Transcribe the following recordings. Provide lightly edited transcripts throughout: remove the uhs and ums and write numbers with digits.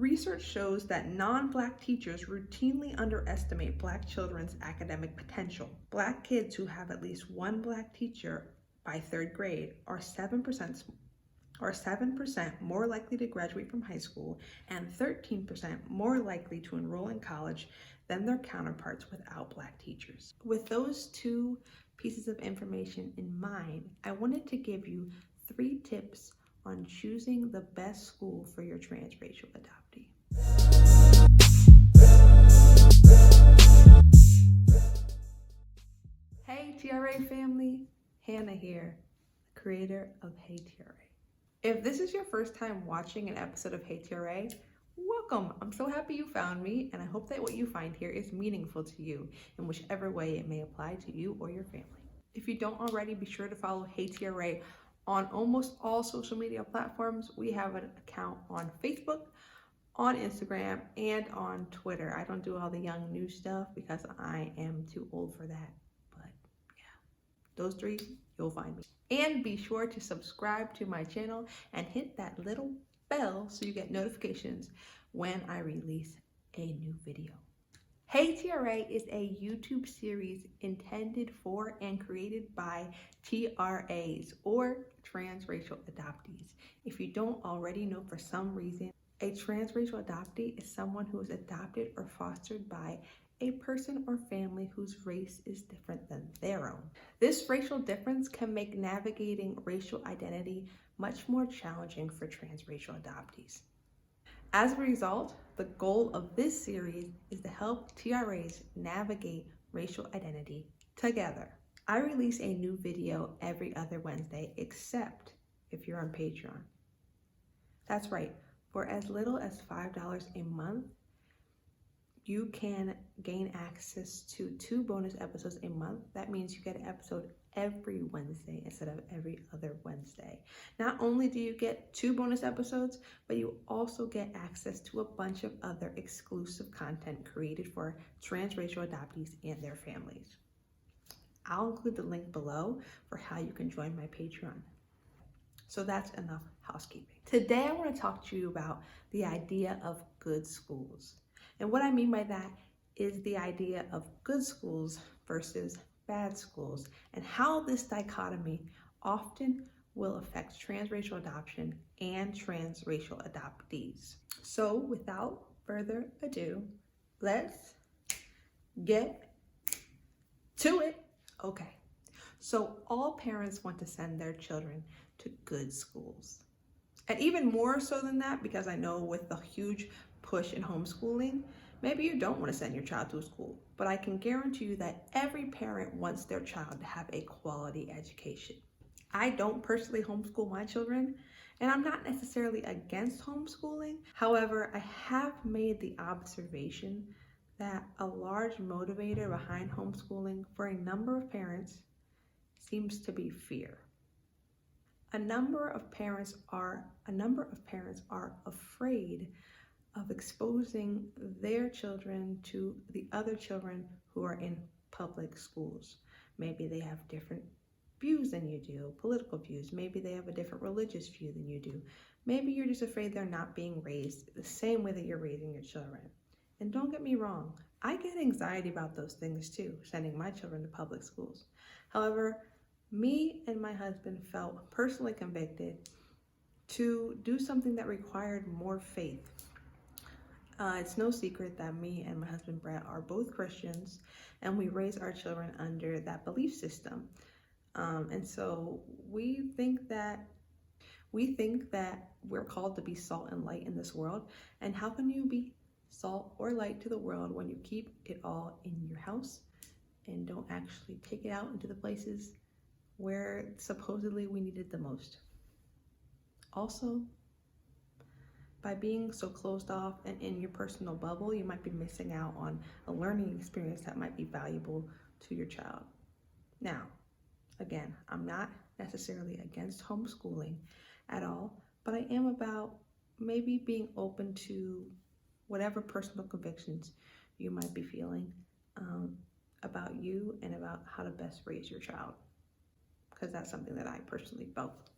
Research shows that non-Black teachers routinely underestimate Black children's academic potential. Black kids who have at least one Black teacher by third grade are 7% more likely to graduate from high school and 13% more likely to enroll in college than their counterparts without Black teachers. With those two pieces of information in mind, I wanted to give you 3 tips on choosing the best school for your transracial adoptee. Hey TRA family, Hannah here, creator of Hey TRA. If this is your first time watching an episode of Hey TRA, welcome. I'm so happy you found me, and I hope that what you find here is meaningful to you in whichever way it may apply to you or your family. If you don't already, be sure to follow Hey TRA on almost all social media platforms. We have an account on Facebook, on Instagram, and on Twitter. I don't do all the young new stuff because I am too old for that. But yeah, those 3, you'll find me. And be sure to subscribe to my channel and hit that little bell so you get notifications when I release a new video. Hey TRA is a YouTube series intended for and created by TRAs, or transracial adoptees. If you don't already know, for some reason, a transracial adoptee is someone who is adopted or fostered by a person or family whose race is different than their own. This racial difference can make navigating racial identity much more challenging for transracial adoptees. As a result, the goal of this series is to help TRAs navigate racial identity together. I release a new video every other Wednesday, except if you're on Patreon. That's right, for as little as $5 a month, you can gain access to 2 bonus episodes a month. That means you get an episode every Wednesday instead of every other Wednesday. Not only do you get 2 bonus episodes, but you also get access to a bunch of other exclusive content created for transracial adoptees and their families. I'll include the link below for how you can join my Patreon. So that's enough housekeeping. Today I want to talk to you about the idea of good schools. And what I mean by that is the idea of good schools versus bad schools, and how this dichotomy often will affect transracial adoption and transracial adoptees. So without further ado, let's get to it. Okay, so all parents want to send their children to good schools. And even more so than that, because I know with the huge push in homeschooling, maybe you don't want to send your child to a school, but I can guarantee you that every parent wants their child to have a quality education. I don't personally homeschool my children, and I'm not necessarily against homeschooling. However, I have made the observation that a large motivator behind homeschooling for a number of parents seems to be fear. A number of parents are afraid of exposing their children to the other children who are in public schools. Maybe they have different views than you do, political views. Maybe they have a different religious view than you do. Maybe you're just afraid they're not being raised the same way that you're raising your children. And don't get me wrong, I get anxiety about those things too, sending my children to public schools. However, me and my husband felt personally convicted to do something that required more faith. It's no secret that me and my husband Brett are both Christians, and we raise our children under that belief system. And so we think that we're called to be salt and light in this world. And how can you be salt or light to the world when you keep it all in your house and don't actually take it out into the places where supposedly we need it the most? Also, by being so closed off and in your personal bubble, you might be missing out on a learning experience that might be valuable to your child. Now, again, I'm not necessarily against homeschooling at all, but I am about maybe being open to whatever personal convictions you might be feeling about you and about how to best raise your child, because that's something that I personally felt.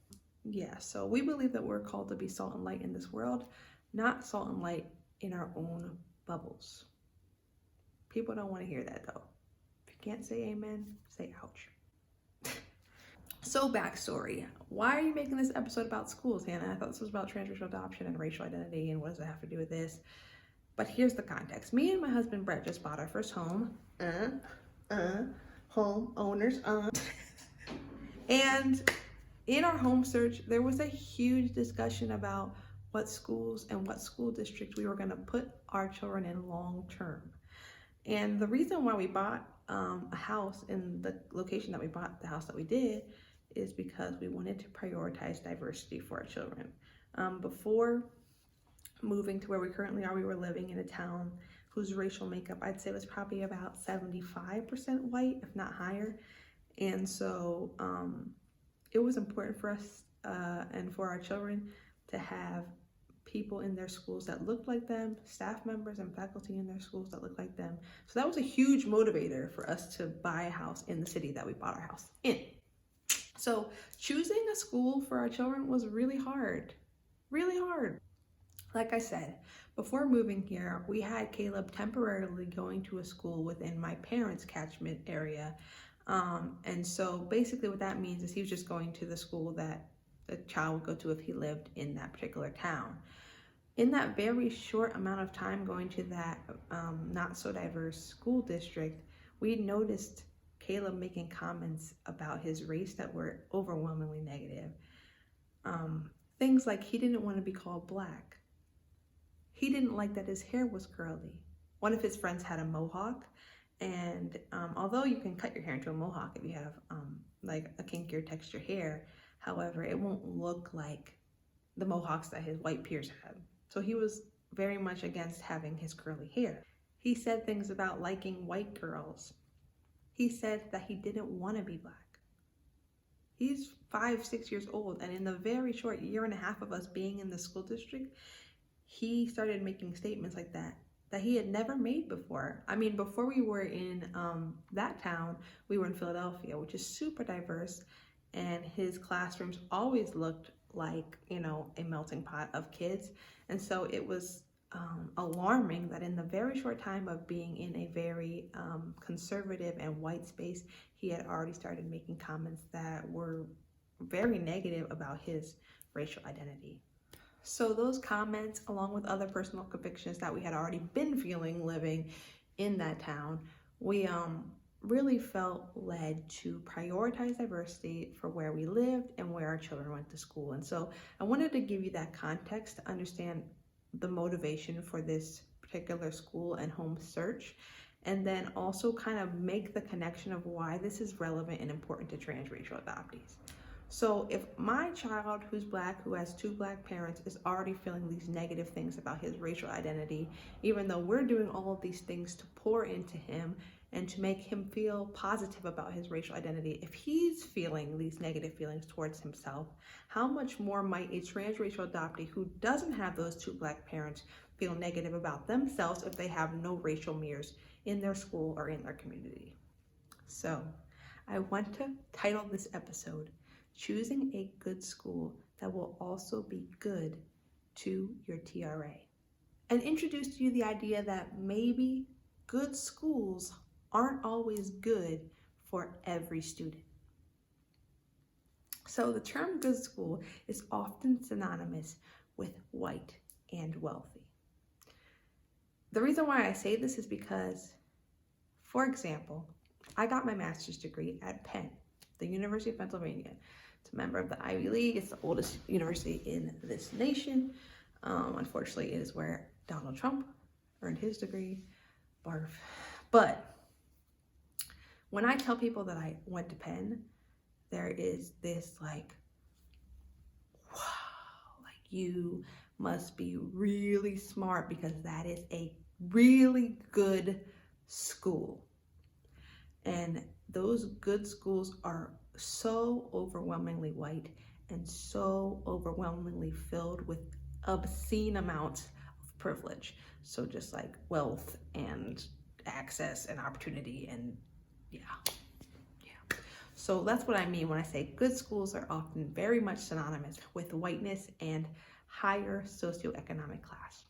Yeah, so we believe that we're called to be salt and light in this world, not salt and light in our own bubbles. People don't want to hear that though. If you can't say amen, say ouch. So backstory, why are you making this episode about schools, Hannah? I thought this was about transracial adoption and racial identity, and what does it have to do with this? But here's the context. Me and my husband Brett just bought our first home. Home owners. And in our home search, there was a huge discussion about what schools and what school district we were going to put our children in long term. And the reason why we bought a house in the location that we bought the house that we did is because we wanted to prioritize diversity for our children. Before moving to where we currently are, we were living in a town whose racial makeup I'd say was probably about 75% white, if not higher. And so it was important for us and for our children to have people in their schools that looked like them, staff members and faculty in their schools that looked like them. So that was a huge motivator for us to buy a house in the city that we bought our house in. So choosing a school for our children was really hard. Like I said, before moving here, we had Caleb temporarily going to a school within my parents' catchment area. And so basically what that means is he was just going to the school that the child would go to if he lived in that particular town. In that very short amount of time going to that not so diverse school district, we noticed Caleb making comments about his race that were overwhelmingly negative. Things like he didn't want to be called black. He didn't like that his hair was curly. One of his friends had a mohawk, and although you can cut your hair into a mohawk if you have like a kinkier texture hair, however, it won't look like the mohawks that his white peers had. So he was very much against having his curly hair. He said things about liking white girls. He said that he didn't want to be black. He's 5-6 years old, and in the very short year and a half of us being in the school district, he started making statements like that he had never made before. I mean, before we were in that town, we were in Philadelphia, which is super diverse, and his classrooms always looked like, you know, a melting pot of kids. And so it was alarming that in the very short time of being in a very conservative and white space, he had already started making comments that were very negative about his racial identity. So those comments, along with other personal convictions that we had already been feeling living in that town, we really felt led to prioritize diversity for where we lived and where our children went to school. And so I wanted to give you that context to understand the motivation for this particular school and home search, and then also kind of make the connection of why this is relevant and important to transracial adoptees. So if my child who's black, who has 2 black parents, is already feeling these negative things about his racial identity, even though we're doing all of these things to pour into him and to make him feel positive about his racial identity, if he's feeling these negative feelings towards himself, how much more might a transracial adoptee who doesn't have those 2 black parents feel negative about themselves if they have no racial mirrors in their school or in their community? So I want to title this episode, Choosing a Good School That Will Also Be Good to Your TRA, and introduce to you the idea that maybe good schools aren't always good for every student. So the term good school is often synonymous with white and wealthy. The reason why I say this is because, for example, I got my master's degree at Penn, the University of Pennsylvania. It's a member of the Ivy League. It's the oldest university in this nation. Unfortunately, it is where Donald Trump earned his degree. Barf. But when I tell people that I went to Penn, there is this like, wow, like you must be really smart because that is a really good school. And those good schools are so overwhelmingly white and so overwhelmingly filled with obscene amounts of privilege. So just like wealth and access and opportunity and yeah. So that's what I mean when I say good schools are often very much synonymous with whiteness and higher socioeconomic class.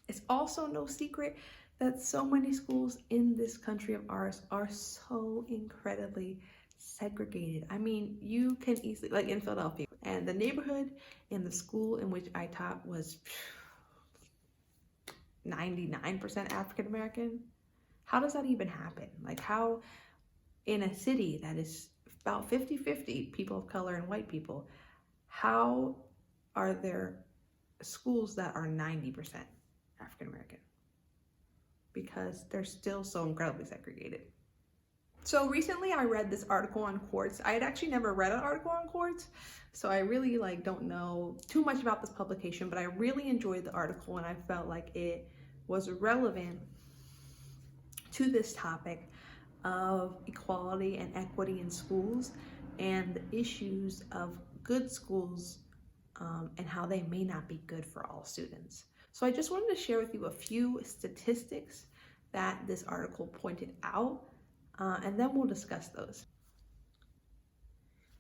It's also no secret that so many schools in this country of ours are so incredibly segregated. I mean, you can easily, like in Philadelphia, and the neighborhood and the school in which I taught was 99% African American. How does that even happen? Like, how in a city that is about 50-50 people of color and white people, how are there schools that are 90% African American? Because they're still so incredibly segregated. So recently I read this article on quartz. I had actually never read an article on quartz, so I really don't know too much about this publication, but I really enjoyed the article and I felt like it was relevant to this topic of equality and equity in schools and the issues of good schools and how they may not be good for all students. So I just wanted to share with you a few statistics that this article pointed out, and then we'll discuss those.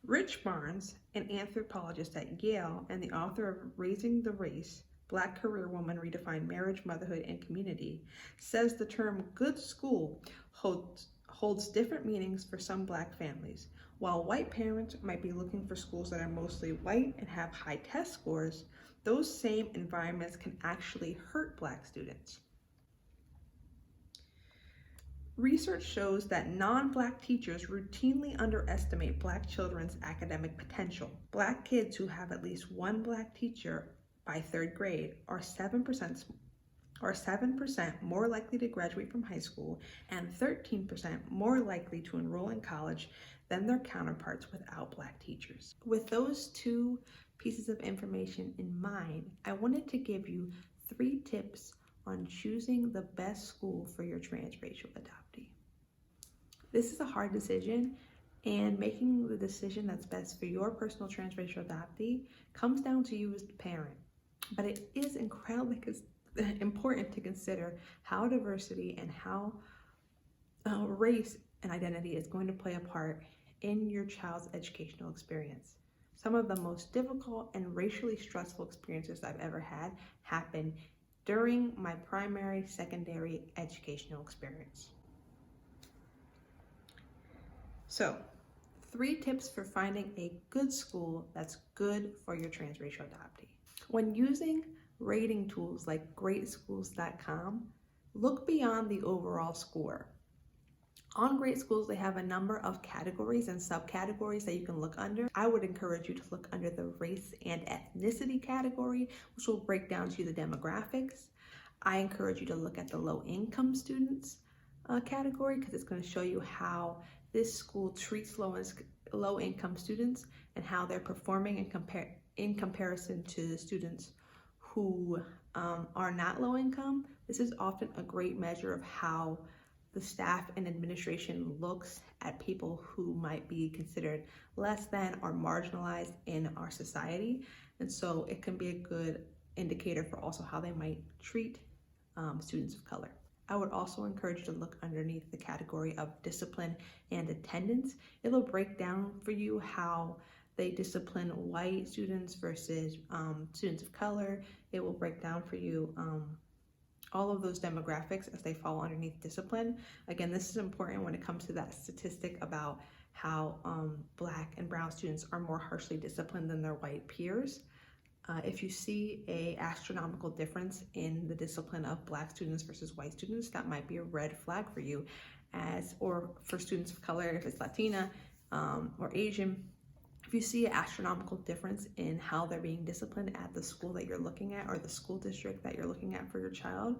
Rich Barnes, an anthropologist at Yale and the author of Raising the Race, Black Career Woman Redefine Marriage, Motherhood, and Community, says the term good school holds different meanings for some Black families. While white parents might be looking for schools that are mostly white and have high test scores, those same environments can actually hurt Black students. Research shows that non-Black teachers routinely underestimate Black children's academic potential. Black kids who have at least one Black teacher by third grade are 7% more likely to graduate from high school and 13% more likely to enroll in college than their counterparts without Black teachers. With those two pieces of information in mind, I wanted to give you 3 tips on choosing the best school for your transracial adoptee. This is a hard decision, and making the decision that's best for your personal transracial adoptee comes down to you as the parent. But it is incredibly important to consider how diversity and how race and identity is going to play a part in your child's educational experience. Some of the most difficult and racially stressful experiences I've ever had happened during my primary, secondary educational experience. So, 3 tips for finding a good school that's good for your transracial adoptee. When using rating tools like greatschools.com, look beyond the overall score. On Great Schools, they have a number of categories and subcategories that you can look under. I would encourage you to look under the race and ethnicity category, which will break down to you the demographics. I encourage you to look at the low-income students category, because it's going to show you how this school treats low-income students and how they're performing in comparison to the students who are not low-income. This is often a great measure of how the staff and administration looks at people who might be considered less than or marginalized in our society. And so it can be a good indicator for also how they might treat students of color. I would also encourage you to look underneath the category of discipline and attendance. It'll break down for you how they discipline white students versus students of color. It will break down for you all of those demographics as they fall underneath discipline. Again, this is important when it comes to that statistic about how Black and brown students are more harshly disciplined than their white peers. If you see an astronomical difference in the discipline of Black students versus white students, that might be a red flag for you, or for students of color, if it's Latina or Asian. If you see an astronomical difference in how they're being disciplined at the school that you're looking at or the school district that you're looking at for your child,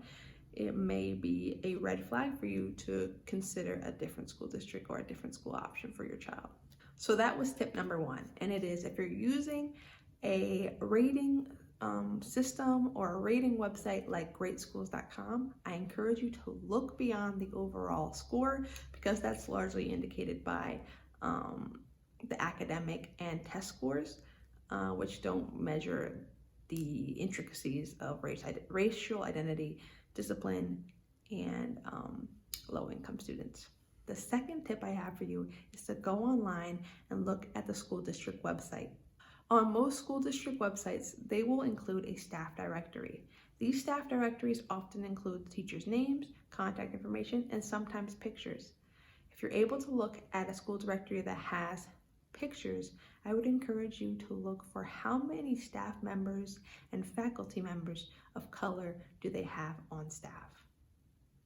it may be a red flag for you to consider a different school district or a different school option for your child. So that was tip number 1. And it is, if you're using a rating system or a rating website like greatschools.com, I encourage you to look beyond the overall score, because that's largely indicated by the academic and test scores, which don't measure the intricacies of racial identity, discipline, and low-income students. The second tip I have for you is to go online and look at the school district website. On most school district websites, they will include a staff directory. These staff directories often include teachers' names, contact information, and sometimes pictures. If you're able to look at a school directory that has pictures, I would encourage you to look for how many staff members and faculty members of color do they have on staff.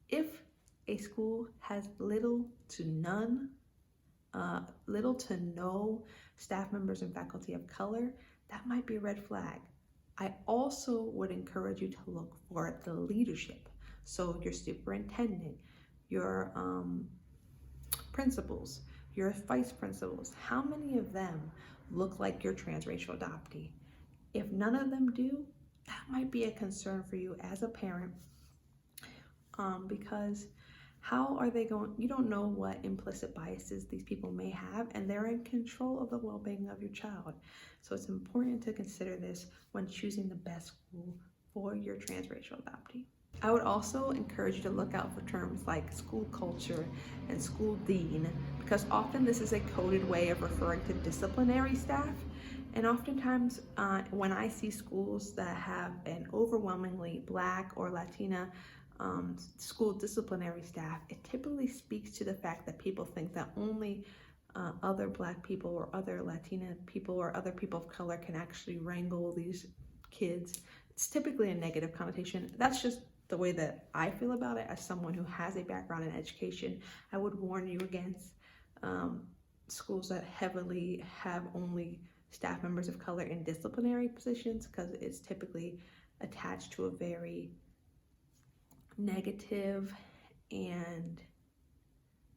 If a school has little to no staff members and faculty of color, that might be a red flag. I also would encourage you to look for the leadership. So your superintendent, your principals, your vice principals, how many of them look like your transracial adoptee? If none of them do, that might be a concern for you as a parent, because how are they going? You don't know what implicit biases these people may have, and they're in control of the well-being of your child. So it's important to consider this when choosing the best school for your transracial adoptee. I would also encourage you to look out for terms like school culture and school dean, because often this is a coded way of referring to disciplinary staff. And oftentimes when I see schools that have an overwhelmingly Black or Latina school disciplinary staff, it typically speaks to the fact that people think that only other Black people or other Latina people or other people of color can actually wrangle these kids. It's typically a negative connotation. That's just the way that I feel about it as someone who has a background in education. I would warn you against schools that heavily have only staff members of color in disciplinary positions, because it's typically attached to a very negative and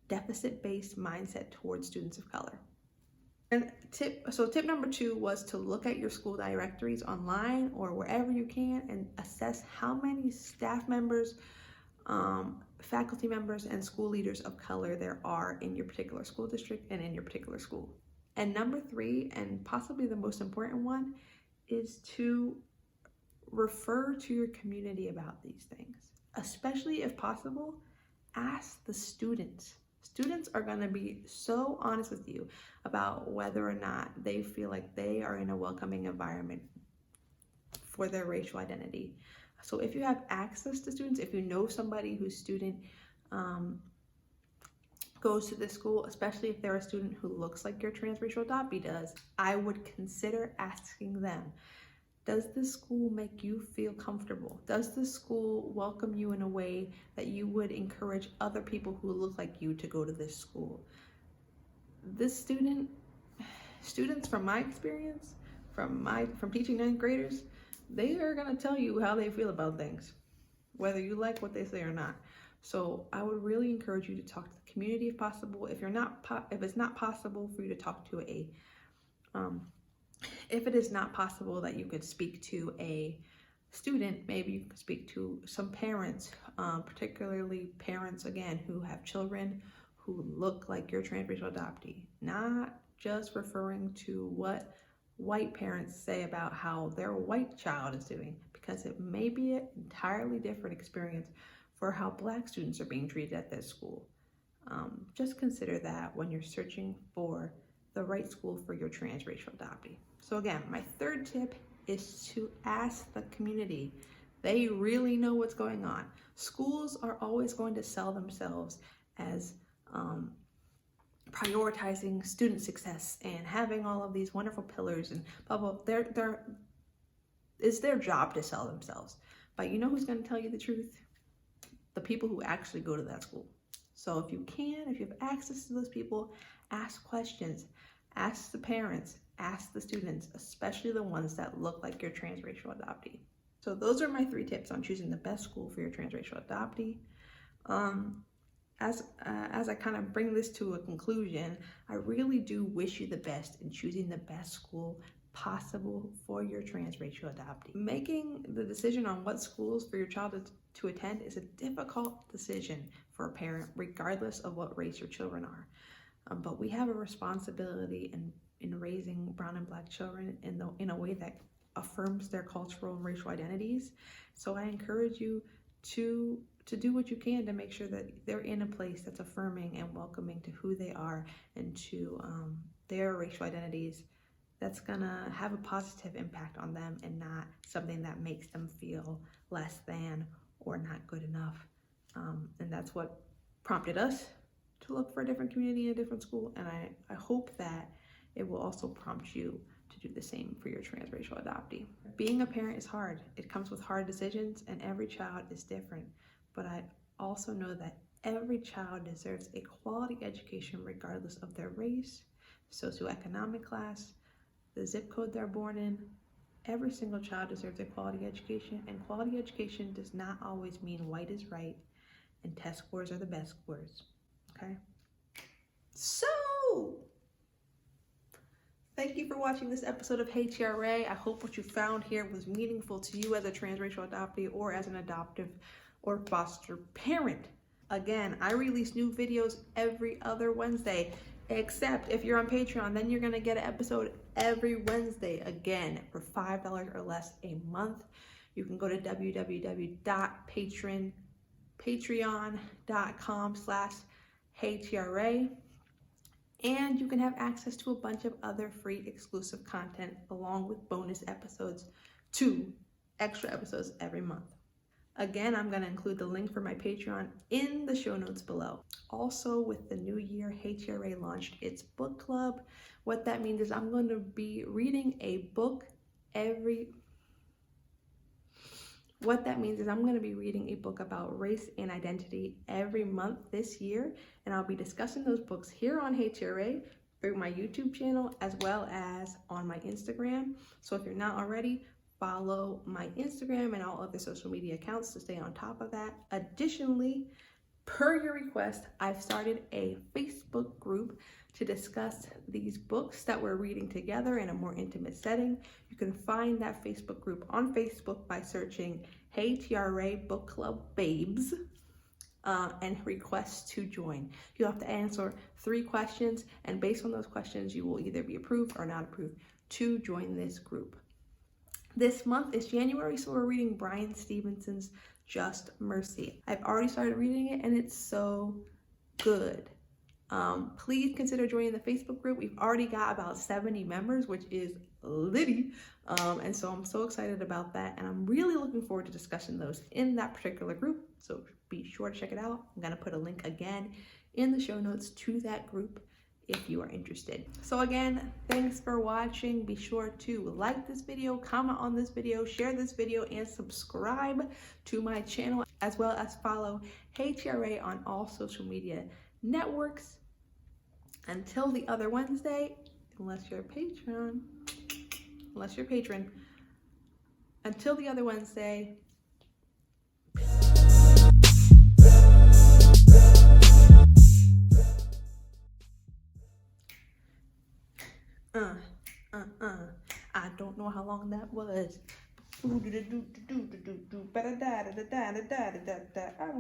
deficit-based mindset towards students of color. And tip number 2 was to look at your school directories online or wherever you can and assess how many staff members, faculty members, and school leaders of color there are in your particular school district and in your particular school. And number 3, and possibly the most important one, is to refer to your community about these things. Especially if possible, ask the students. Students are going to be so honest with you about whether or not they feel like they are in a welcoming environment for their racial identity. So if you have access to students, if you know somebody whose student goes to this school, especially if they're a student who looks like your transracial adoptee does, I would consider asking them, does this school make you feel comfortable? Does this school welcome you in a way that you would encourage other people who look like you to go to this school? Students from my experience, from teaching 9th graders, they are gonna tell you how they feel about things, whether you like what they say or not. So I would really encourage you to talk to the community if possible. If it's not possible for you to talk to if it is not possible that you could speak to a student, maybe you could speak to some parents, particularly parents, again, who have children who look like your transracial adoptee. Not just referring to what white parents say about how their white child is doing, because it may be an entirely different experience for how Black students are being treated at this school. Just consider that when you're searching for the right school for your transracial adoptee. So again, my 3rd tip is to ask the community. They really know what's going on. Schools are always going to sell themselves as prioritizing student success and having all of these wonderful pillars and blah, blah. It's their job to sell themselves. But you know who's going to tell you the truth? The people who actually go to that school. So if you have access to those people, ask questions, ask the parents, ask the students, especially the ones that look like your transracial adoptee. So those are my 3 tips on choosing the best school for your transracial adoptee. As I kind of bring this to a conclusion, I really do wish you the best in choosing the best school possible for your transracial adoptee. Making the decision on what schools for your child to attend is a difficult decision for a parent, regardless of what race your children are. But we have a responsibility in raising brown and Black children in a way that affirms their cultural and racial identities. So I encourage you to do what you can to make sure that they're in a place that's affirming and welcoming to who they are and to their racial identities, that's gonna have a positive impact on them and not something that makes them feel less than or not good enough. And that's what prompted us to look for a different community and a different school. And I hope that it will also prompt you to do the same for your transracial adoptee. Being a parent is hard. It comes with hard decisions, and every child is different. But I also know that every child deserves a quality education regardless of their race, socioeconomic class, the zip code they're born in. Every single child deserves a quality education, and quality education does not always mean white is right and test scores are the best scores, okay? So, thank you for watching this episode of Hey TRA. I hope what you found here was meaningful to you as a transracial adoptee or as an adoptive or foster parent. Again, I release new videos every other Wednesday, except if you're on Patreon, then you're gonna get an episode every Wednesday, again, for $5 or less a month. You can go to patreon.com/HeyTRA, and you can have access to a bunch of other free exclusive content along with bonus episodes, 2 extra episodes every month. Again, I'm going to include the link for my Patreon in the show notes below. Also, with the new year, Hey TRA launched its book club. What that means is I'm going to be reading a book about race and identity every month this year, and I'll be discussing those books here on Hey TRA through my YouTube channel as well as on my Instagram. So if you're not already, follow my Instagram and all other social media accounts to stay on top of that. Additionally, per your request, I've started a Facebook group to discuss these books that we're reading together in a more intimate setting. You can find that Facebook group on Facebook by searching Hey TRA Book Club Babes and request to join. You'll have to answer 3 questions, and based on those questions, you will either be approved or not approved to join this group. This month is January, so we're reading Brian Stevenson's Just Mercy. I've already started reading it, and it's so good. Please consider joining the Facebook group. We've already got about 70 members, which is litty. And so I'm so excited about that. And I'm really looking forward to discussing those in that particular group. So be sure to check it out. I'm going to put a link again in the show notes to that group if you are interested. So again, thanks for watching. Be sure to like this video, comment on this video, share this video, and subscribe to my channel, as well as follow Hey TRA on all social media networks. Until the other Wednesday, unless you're a patron, until the other Wednesday, I don't know how long that was. I don't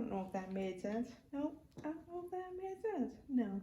know if that made sense. No, I don't know if that made sense. No.